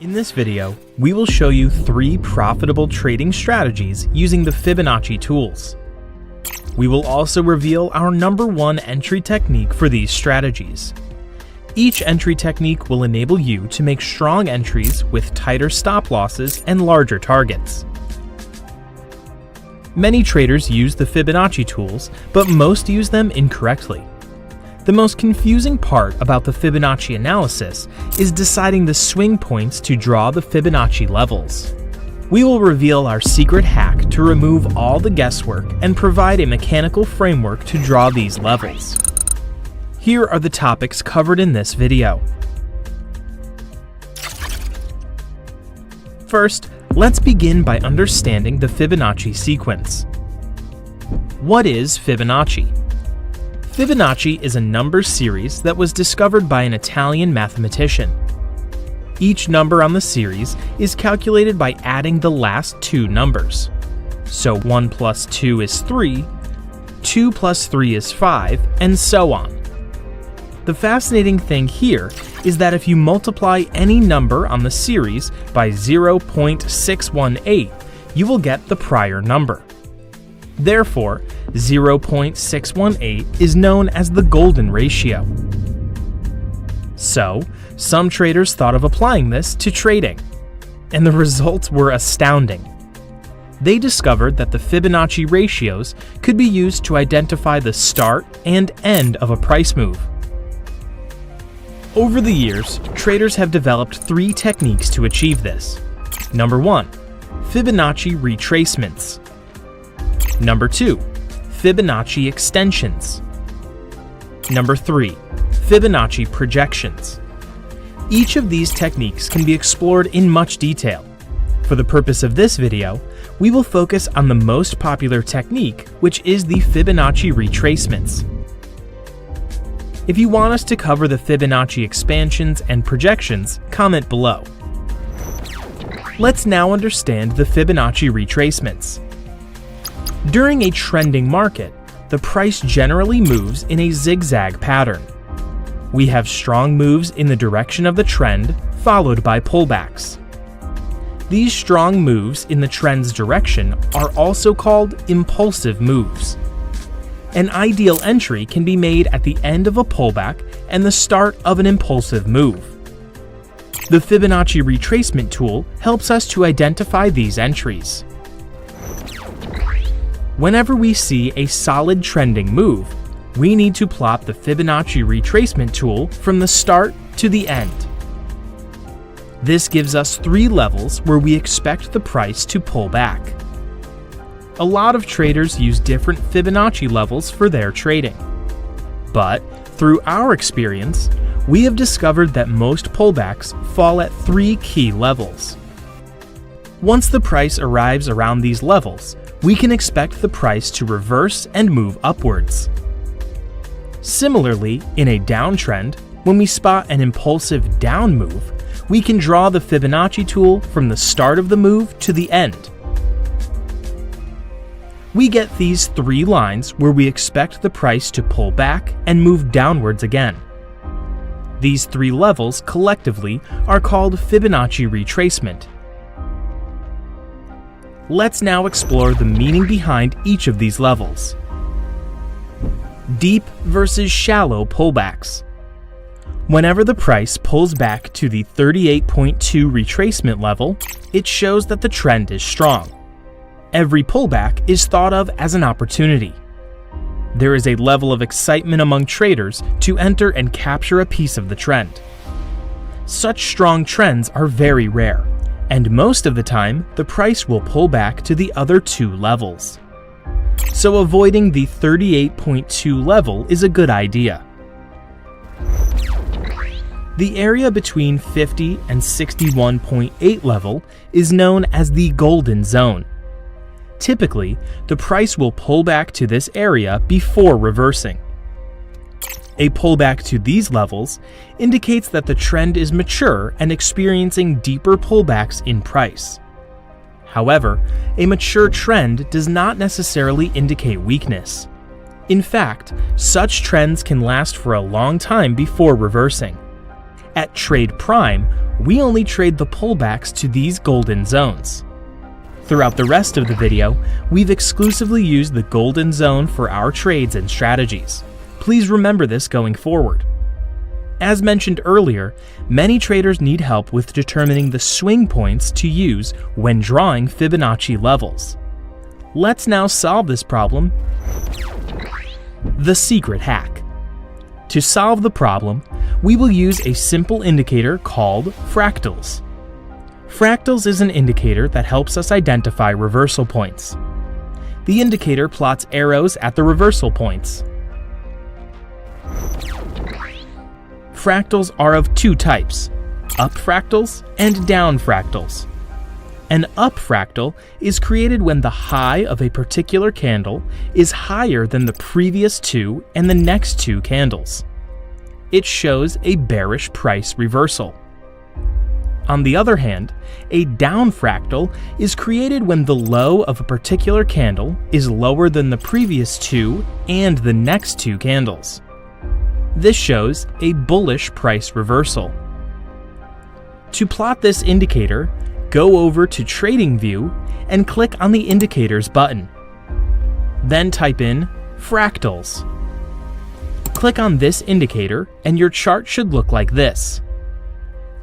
In this video, we will show you 3 profitable trading strategies using the Fibonacci tools. We will also reveal our number 1 entry technique for these strategies. Each entry technique will enable you to make strong entries with tighter stop losses and larger targets. Many traders use the Fibonacci tools, but most use them incorrectly. The most confusing part about the Fibonacci analysis is deciding the swing points to draw the Fibonacci levels. We will reveal our secret hack to remove all the guesswork and provide a mechanical framework to draw these levels. Here are the topics covered in this video. First, let's begin by understanding the Fibonacci sequence. What is Fibonacci? Fibonacci is a number series that was discovered by an Italian mathematician. Each number on the series is calculated by adding the last 2 numbers. So 1 plus 2 is 3, 2 plus 3 is 5, and so on. The fascinating thing here is that if you multiply any number on the series by 0.618, you will get the prior number. Therefore, 0.618 is known as the golden ratio. So, some traders thought of applying this to trading, and the results were astounding. They discovered that the Fibonacci ratios could be used to identify the start and end of a price move. Over the years, traders have developed 3 techniques to achieve this. Number 1, Fibonacci retracements. Number 2, Fibonacci extensions. Number 3, Fibonacci projections. Each of these techniques can be explored in much detail. For the purpose of this video, we will focus on the most popular technique, which is the Fibonacci retracements. If you want us to cover the Fibonacci expansions and projections, comment below. Let's now understand the Fibonacci retracements. During a trending market, the price generally moves in a zigzag pattern. We have strong moves in the direction of the trend, followed by pullbacks. These strong moves in the trend's direction are also called impulsive moves. An ideal entry can be made at the end of a pullback and the start of an impulsive move. The Fibonacci retracement tool helps us to identify these entries. Whenever we see a solid trending move, we need to plot the Fibonacci retracement tool from the start to the end. This gives us 3 levels where we expect the price to pull back. A lot of traders use different Fibonacci levels for their trading. But, through our experience, we have discovered that most pullbacks fall at 3 key levels. Once the price arrives around these levels, we can expect the price to reverse and move upwards. Similarly, in a downtrend, when we spot an impulsive down move, we can draw the Fibonacci tool from the start of the move to the end. We get these 3 lines where we expect the price to pull back and move downwards again. These 3 levels collectively are called Fibonacci retracement. Let's now explore the meaning behind each of these levels. Deep versus shallow pullbacks. Whenever the price pulls back to the 38.2 retracement level, it shows that the trend is strong. Every pullback is thought of as an opportunity. There is a level of excitement among traders to enter and capture a piece of the trend. Such strong trends are very rare, and most of the time, the price will pull back to the other 2 levels. So avoiding the 38.2 level is a good idea. The area between 50 and 61.8 level is known as the golden zone. Typically, the price will pull back to this area before reversing. A pullback to these levels indicates that the trend is mature and experiencing deeper pullbacks in price. However, a mature trend does not necessarily indicate weakness. In fact, such trends can last for a long time before reversing. At Trade Prime, we only trade the pullbacks to these golden zones. Throughout the rest of the video, we've exclusively used the golden zone for our trades and strategies. Please remember this going forward. As mentioned earlier, many traders need help with determining the swing points to use when drawing Fibonacci levels. Let's now solve this problem. The secret hack. To solve the problem, we will use a simple indicator called fractals. Fractals is an indicator that helps us identify reversal points. The indicator plots arrows at the reversal points. Fractals are of two types, up fractals and down fractals. An up fractal is created when the high of a particular candle is higher than the previous two and the next two candles. It shows a bearish price reversal. On the other hand, a down fractal is created when the low of a particular candle is lower than the previous two and the next two candles. This shows a bullish price reversal. To plot this indicator, go over to TradingView and click on the Indicators button. Then type in fractals. Click on this indicator and your chart should look like this.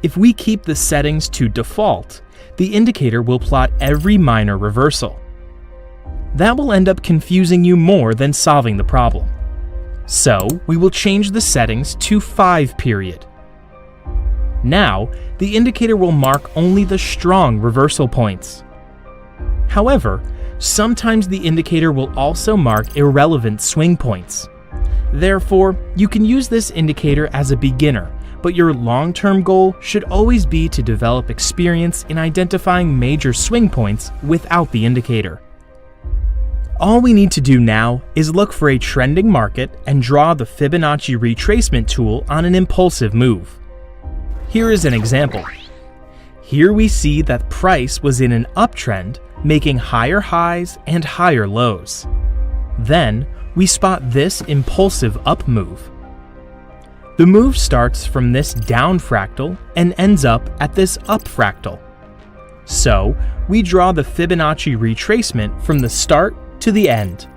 If we keep the settings to default, the indicator will plot every minor reversal. That will end up confusing you more than solving the problem. So we will change the settings to 5 period. Now, the indicator will mark only the strong reversal points. However, sometimes the indicator will also mark irrelevant swing points. Therefore, you can use this indicator as a beginner, but your long-term goal should always be to develop experience in identifying major swing points without the indicator. All we need to do now is look for a trending market and draw the Fibonacci retracement tool on an impulsive move. Here is an example. Here we see that price was in an uptrend, making higher highs and higher lows. Then, we spot this impulsive up move. The move starts from this down fractal and ends up at this up fractal. So, we draw the Fibonacci retracement from the start to the end.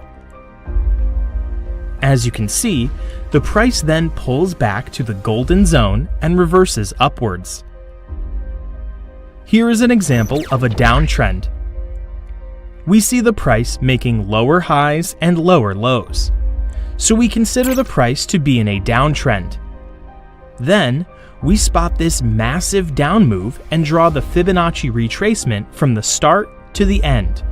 As you can see, the price then pulls back to the golden zone and reverses upwards. Here is an example of a downtrend. We see the price making lower highs and lower lows, so we consider the price to be in a downtrend. Then, we spot this massive down move and draw the Fibonacci retracement from the start to the end.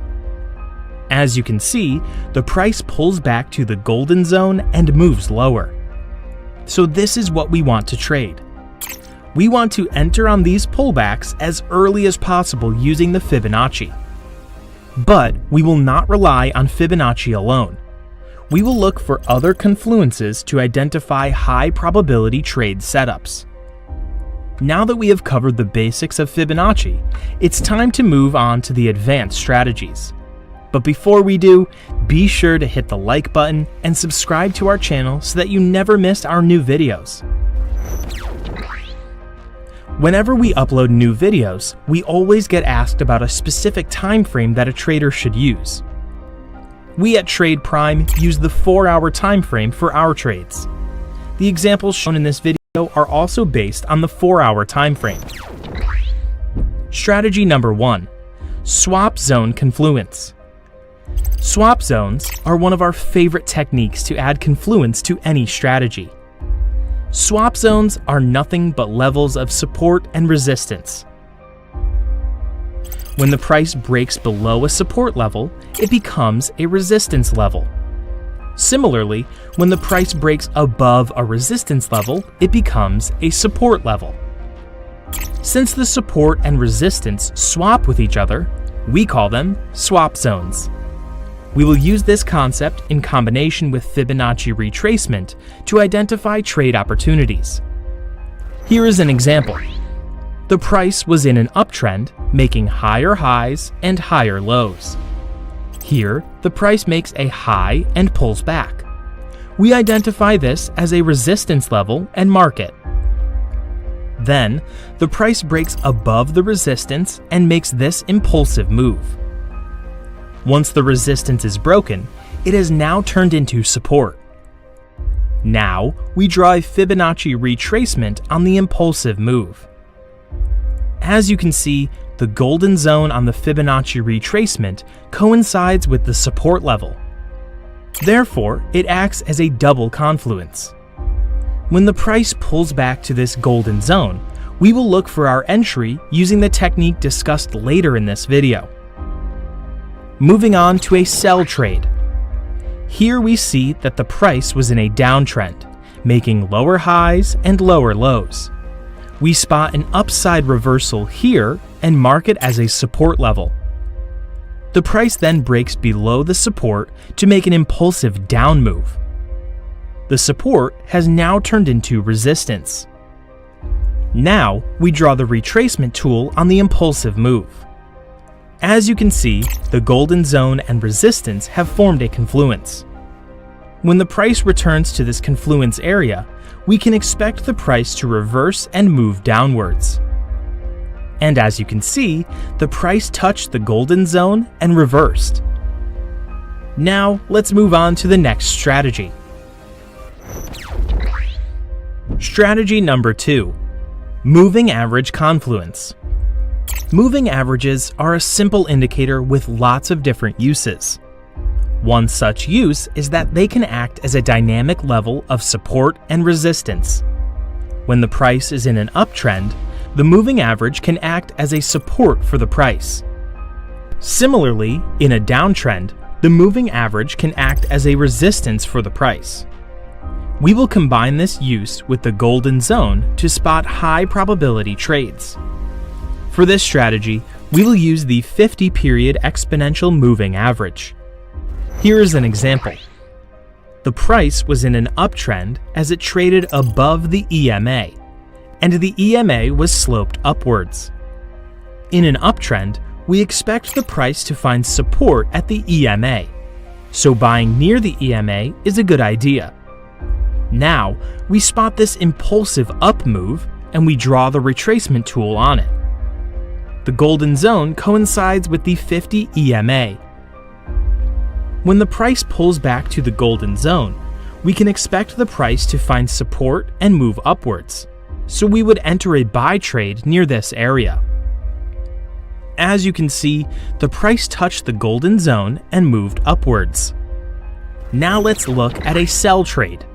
As you can see, the price pulls back to the golden zone and moves lower. So this is what we want to trade. We want to enter on these pullbacks as early as possible using the Fibonacci. But we will not rely on Fibonacci alone. We will look for other confluences to identify high probability trade setups. Now that we have covered the basics of Fibonacci, it's time to move on to the advanced strategies. But before we do, be sure to hit the like button and subscribe to our channel so that you never miss our new videos. Whenever we upload new videos, we always get asked about a specific time frame that a trader should use. We at Trade Prime use the 4-hour time frame for our trades. The examples shown in this video are also based on the 4-hour time frame. Strategy number 1: Swap Zone Confluence. Swap zones are one of our favorite techniques to add confluence to any strategy. Swap zones are nothing but levels of support and resistance. When the price breaks below a support level, it becomes a resistance level. Similarly, when the price breaks above a resistance level, it becomes a support level. Since the support and resistance swap with each other, we call them swap zones. We will use this concept in combination with Fibonacci retracement to identify trade opportunities. Here is an example. The price was in an uptrend, making higher highs and higher lows. Here, the price makes a high and pulls back. We identify this as a resistance level and mark it. Then, the price breaks above the resistance and makes this impulsive move. Once the resistance is broken, it has now turned into support. Now, we draw a Fibonacci retracement on the impulsive move. As you can see, the golden zone on the Fibonacci retracement coincides with the support level. Therefore, it acts as a double confluence. When the price pulls back to this golden zone, we will look for our entry using the technique discussed later in this video. Moving on to a sell trade. Here we see that the price was in a downtrend, making lower highs and lower lows. We spot an upside reversal here and mark it as a support level. The price then breaks below the support to make an impulsive down move. The support has now turned into resistance. Now we draw the retracement tool on the impulsive move. As you can see, the golden zone and resistance have formed a confluence. When the price returns to this confluence area, we can expect the price to reverse and move downwards. And as you can see, the price touched the golden zone and reversed. Now let's move on to the next strategy. Strategy number 2. Moving average confluence. Moving averages are a simple indicator with lots of different uses. One such use is that they can act as a dynamic level of support and resistance. When the price is in an uptrend, the moving average can act as a support for the price. Similarly, in a downtrend, the moving average can act as a resistance for the price. We will combine this use with the golden zone to spot high probability trades. For this strategy, we will use the 50-period exponential moving average. Here is an example. The price was in an uptrend as it traded above the EMA, and the EMA was sloped upwards. In an uptrend, we expect the price to find support at the EMA, so buying near the EMA is a good idea. Now, we spot this impulsive up move and we draw the retracement tool on it. The golden zone coincides with the 50 EMA. When the price pulls back to the golden zone, we can expect the price to find support and move upwards, so we would enter a buy trade near this area. As you can see, the price touched the golden zone and moved upwards. Now let's look at a sell trade.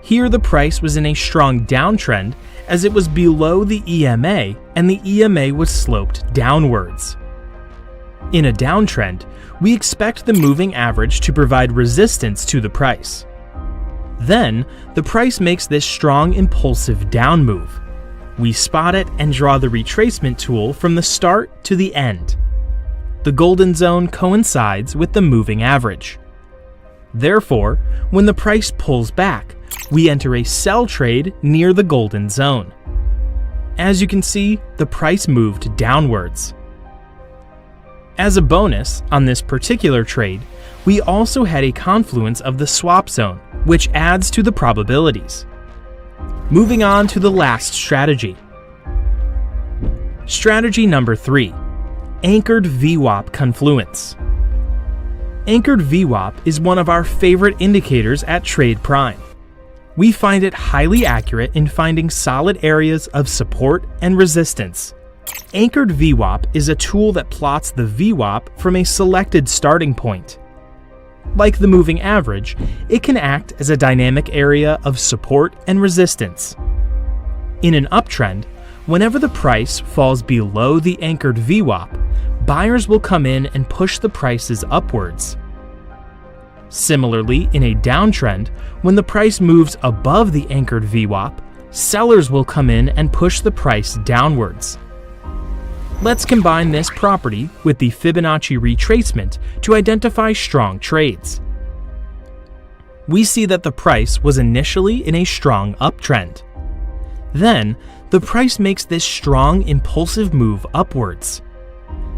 Here the price was in a strong downtrend as it was below the EMA and the EMA was sloped downwards. In a downtrend, we expect the moving average to provide resistance to the price. Then, the price makes this strong impulsive down move. We spot it and draw the retracement tool from the start to the end. The golden zone coincides with the moving average. Therefore, when the price pulls back, we enter a sell trade near the golden zone. As you can see, the price moved downwards. As a bonus, on this particular trade, we also had a confluence of the swap zone, which adds to the probabilities. Moving on to the last strategy. Strategy number 3. Anchored VWAP confluence. Anchored VWAP is one of our favorite indicators at Trade Prime. We find it highly accurate in finding solid areas of support and resistance. Anchored VWAP is a tool that plots the VWAP from a selected starting point. Like the moving average, it can act as a dynamic area of support and resistance. In an uptrend, whenever the price falls below the anchored VWAP, buyers will come in and push the prices upwards. Similarly, in a downtrend, when the price moves above the anchored VWAP, sellers will come in and push the price downwards. Let's combine this property with the Fibonacci retracement to identify strong trades. We see that the price was initially in a strong uptrend. Then, the price makes this strong impulsive move upwards.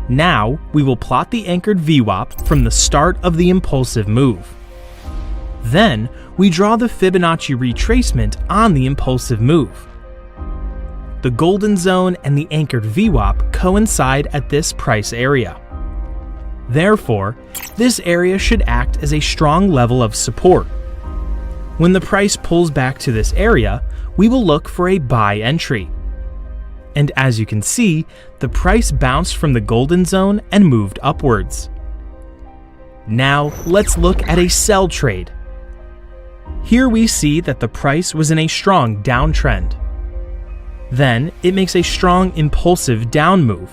Now, we will plot the anchored VWAP from the start of the impulsive move. Then, we draw the Fibonacci retracement on the impulsive move. the golden zone and the anchored VWAP coincide at this price area. Therefore, this area should act as a strong level of support. When the price pulls back to this area, we will look for a buy entry. And as you can see, the price bounced from the golden zone and moved upwards. Now, let's look at a sell trade. Here we see that the price was in a strong downtrend. Then, it makes a strong impulsive down move.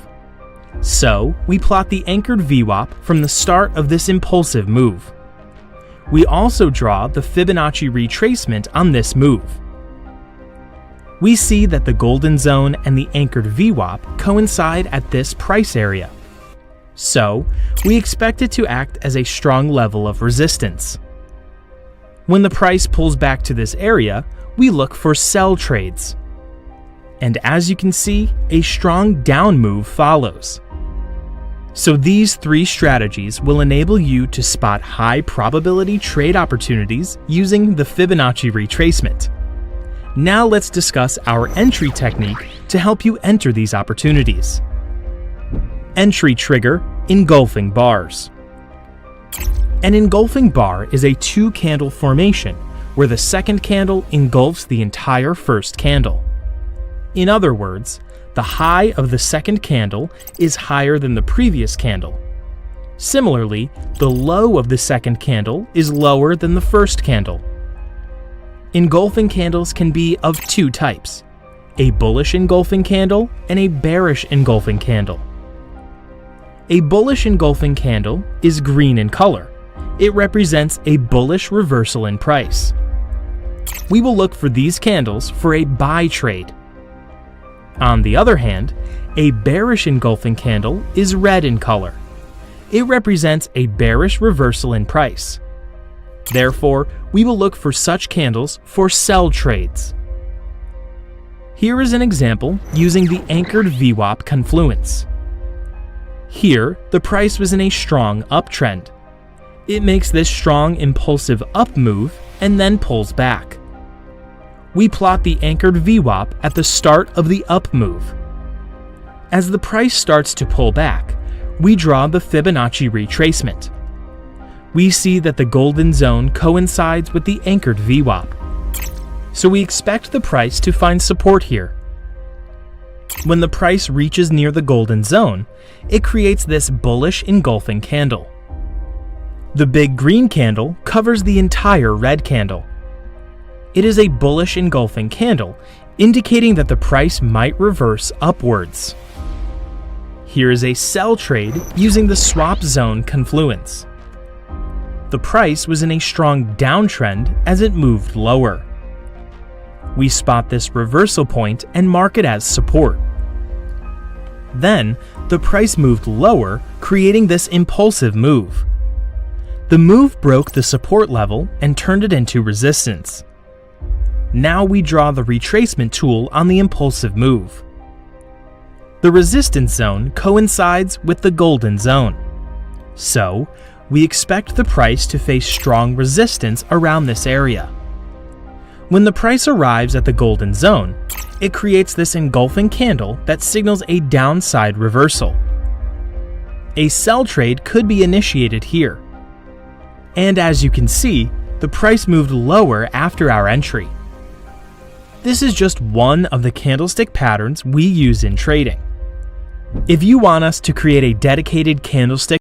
So, we plot the anchored VWAP from the start of this impulsive move. We also draw the Fibonacci retracement on this move. We see that the golden zone and the anchored VWAP coincide at this price area. So, we expect it to act as a strong level of resistance. When the price pulls back to this area, we look for sell trades. And as you can see, a strong down move follows. So these three strategies will enable you to spot high probability trade opportunities using the Fibonacci retracement. Now let's discuss our entry technique to help you enter these opportunities. Entry trigger: engulfing bars. An engulfing bar is a two-candle formation where the second candle engulfs the entire first candle. In other words, the high of the second candle is higher than the previous candle. Similarly, the low of the second candle is lower than the first candle. Engulfing candles can be of two types: a bullish engulfing candle and a bearish engulfing candle. A bullish engulfing candle is green in color. It represents a bullish reversal in price. We will look for these candles for a buy trade. On the other hand, a bearish engulfing candle is red in color. It represents a bearish reversal in price. Therefore, we will look for such candles for sell trades. Here is an example using the anchored VWAP confluence. Here, the price was in a strong uptrend. It makes this strong impulsive up move and then pulls back. We plot the anchored VWAP at the start of the up move. As the price starts to pull back, we draw the Fibonacci retracement. We see that the golden zone coincides with the anchored VWAP. So we expect the price to find support here. When the price reaches near the golden zone, it creates this bullish engulfing candle. The big green candle covers the entire red candle. It is a bullish engulfing candle, indicating that the price might reverse upwards. Here is a sell trade using the swap zone confluence. The price was in a strong downtrend as it moved lower. We spot this reversal point and mark it as support. Then, the price moved lower, creating this impulsive move. The move broke the support level and turned it into resistance. Now we draw the retracement tool on the impulsive move. The resistance zone coincides with the golden zone. So, we expect the price to face strong resistance around this area. When the price arrives at the golden zone, it creates this engulfing candle that signals a downside reversal. A sell trade could be initiated here. And as you can see, the price moved lower after our entry. This is just one of the candlestick patterns we use in trading. If you want us to create a dedicated candlestick